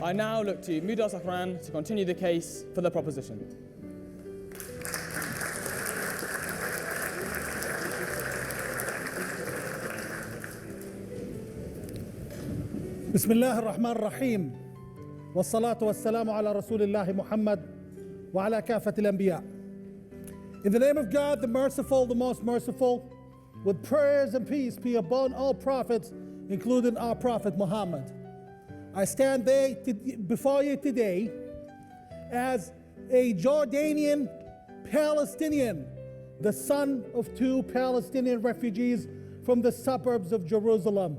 I now look to Mudar Zahran to continue the case for the proposition. بسم الله الرحمن الرحيم والصلاة والسلام على رسول الله محمد وعلى كافة الأنبياء. In the name of God, the merciful, the most merciful, with prayers and peace be upon all prophets, including our prophet Muhammad. I stand before you today as a Jordanian Palestinian, the son of two Palestinian refugees from the suburbs of Jerusalem.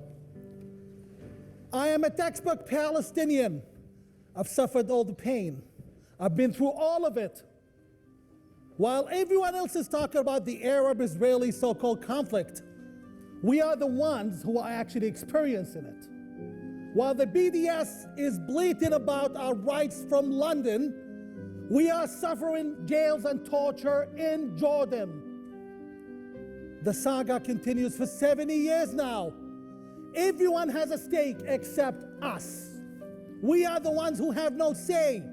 I am a textbook Palestinian. I've suffered all the pain. I've been through all of it. While everyone else is talking about the Arab-Israeli so-called conflict, we are the ones who are actually experiencing it. While the BDS is bleating about our rights from London, we are suffering jails and torture in Jordan. The saga continues for 70 years now. Everyone has a stake except us. We are the ones who have no say,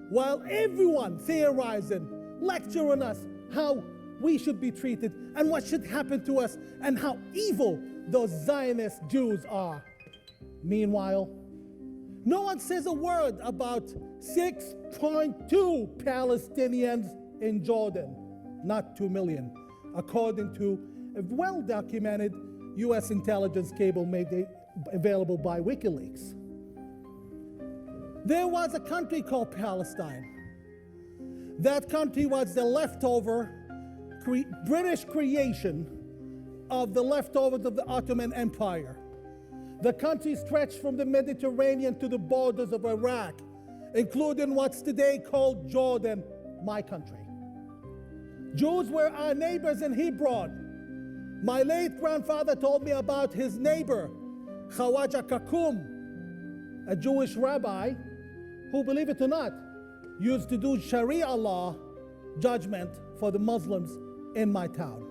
while everyone theorizing, lecturing us how we should be treated and what should happen to us and how evil those Zionist Jews are. Meanwhile, no one says a word about 6.2 Palestinians in Jordan, not 2 million, according to a well-documented U.S. intelligence cable made available by WikiLeaks. There was a country called Palestine. That country was the leftover British creation of the leftovers of the Ottoman Empire. The country stretched from the Mediterranean to the borders of Iraq, including what's today called Jordan, my country. Jews were our neighbors in Hebron. My late grandfather told me about his neighbor, Khawaja Kakum, a Jewish rabbi who, believe it or not, used to do Sharia law judgment for the Muslims in my town.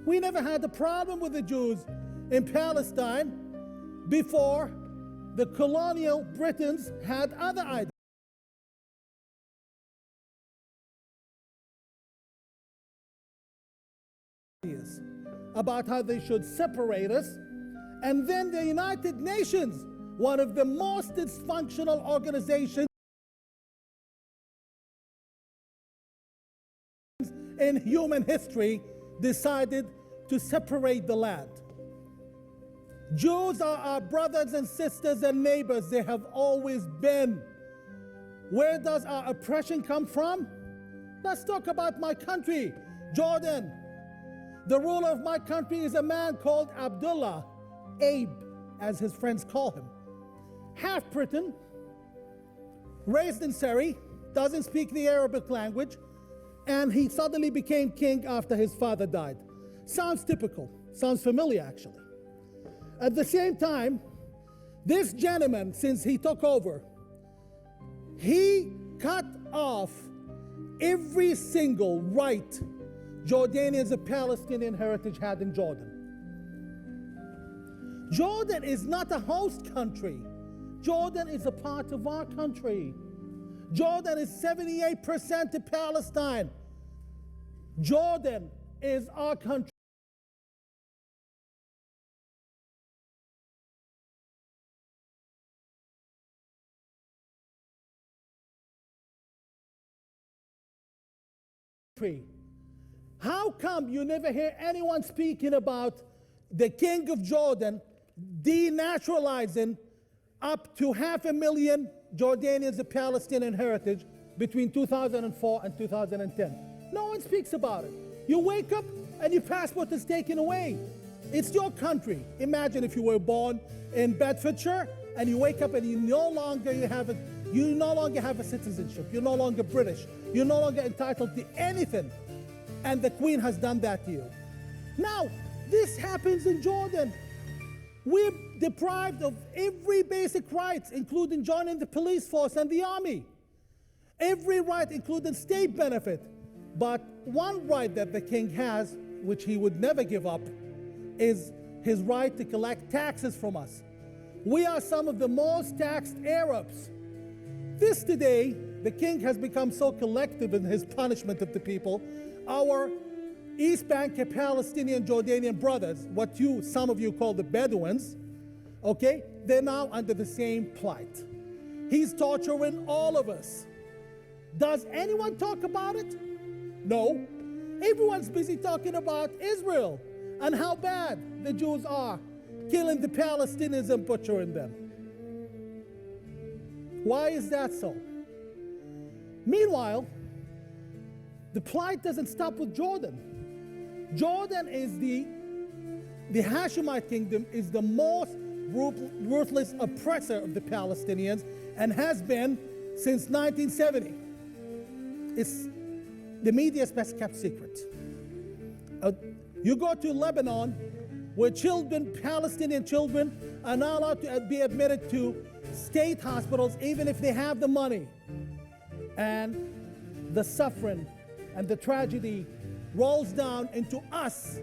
We never had a problem with the Jews in Palestine before the colonial Britons had other ideas about how they should separate us. And then the United Nations, one of the most dysfunctional organizations in human history, decided to separate the land. Jews are our brothers and sisters and neighbors. They have always been. Where does our oppression come from? Let's talk about my country, Jordan. The ruler of my country is a man called Abdullah, Abe, as his friends call him. Half Briton, raised in Surrey, doesn't speak the Arabic language, and he suddenly became king after his father died. Sounds typical, sounds familiar actually. At the same time, this gentleman, since he took over, he cut off every single right Jordanians of Palestinian heritage had in Jordan. Jordan is not a host country. Jordan is a part of our country. Jordan is 78% to Palestine. Jordan is our country. How come you never hear anyone speaking about the king of Jordan denaturalizing up to 500,000 Jordanians of Palestinian heritage between 2004 and 2010? No one speaks about it. You wake up and your passport is taken away. It's your country. Imagine if you were born in Bedfordshire and you wake up and you no longer have a citizenship. You're no longer British. You're no longer entitled to anything. And the Queen has done that to you. Now, this happens in Jordan. We're deprived of every basic right, including joining the police force and the army. Every right, including state benefit. But one right that the king has, which he would never give up, is his right to collect taxes from us. We are some of the most taxed Arabs. This today, the king has become so collective in his punishment of the people. Our East Bank Palestinian Jordanian brothers, what some of you call the Bedouins, okay, they're now under the same plight. He's torturing all of us. Does anyone talk about it? No. Everyone's busy talking about Israel and how bad the Jews are, killing the Palestinians and butchering them. Why is that so? Meanwhile, the plight doesn't stop with Jordan. Jordan is the Hashemite kingdom is the most ruthless oppressor of the Palestinians and has been since 1970. It's the media's best kept secret. You go to Lebanon, where Palestinian children are not allowed to be admitted to state hospitals even if they have the money. And the suffering and the tragedy rolls down into us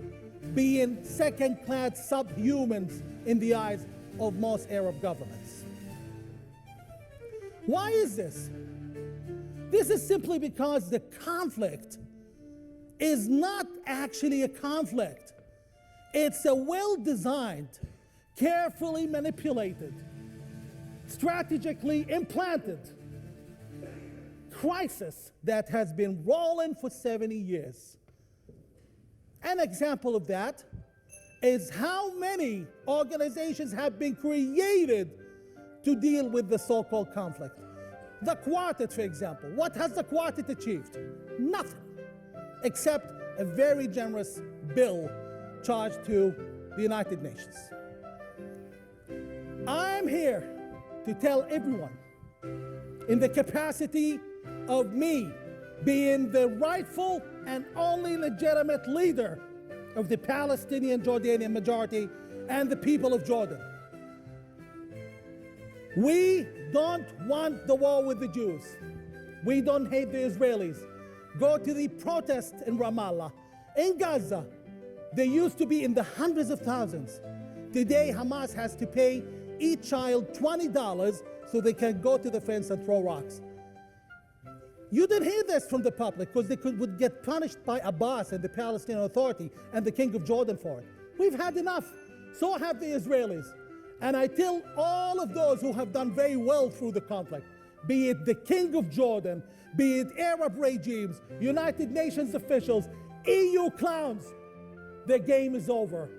being second-class subhumans in the eyes of most Arab governments. Why is this? This is simply because the conflict is not actually a conflict. It's a well-designed, carefully manipulated, strategically implanted crisis that has been rolling for 70 years. An example of that is how many organizations have been created to deal with the so-called conflict. The Quartet, for example. What has the Quartet achieved? Nothing, except a very generous bill charged to the United Nations. I'm here to tell everyone, in the capacity of me being the rightful and only legitimate leader of the Palestinian Jordanian majority and the people of Jordan, we don't want the war with the Jews. We don't hate the Israelis. Go to the protests in Ramallah. In Gaza, they used to be in the hundreds of thousands. Today, Hamas has to pay each child $20 so they can go to the fence and throw rocks. You didn't hear this from the public because they would get punished by Abbas and the Palestinian Authority and the King of Jordan for it. We've had enough. So have the Israelis. And I tell all of those who have done very well through the conflict, be it the King of Jordan, be it Arab regimes, United Nations officials, EU clowns, the game is over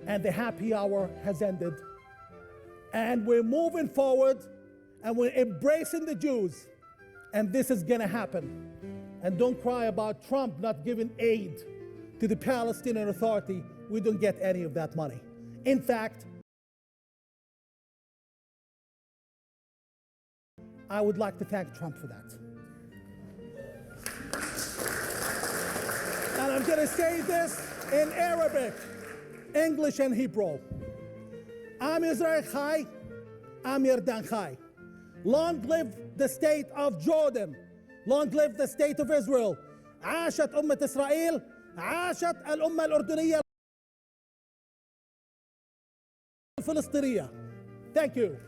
and the happy hour has ended. And we're moving forward and we're embracing the Jews. And this is gonna happen. And don't cry about Trump not giving aid to the Palestinian Authority. We don't get any of that money. In fact, I would like to thank Trump for that. And I'm gonna say this in Arabic, English and Hebrew. Am Israel Chai, Am Yardan Chai. Long live the state of Jordan. Long live the state of Israel. عاشت أمة إسرائيل. عاشت الأمة الأردنية الفلسطينية. Thank you.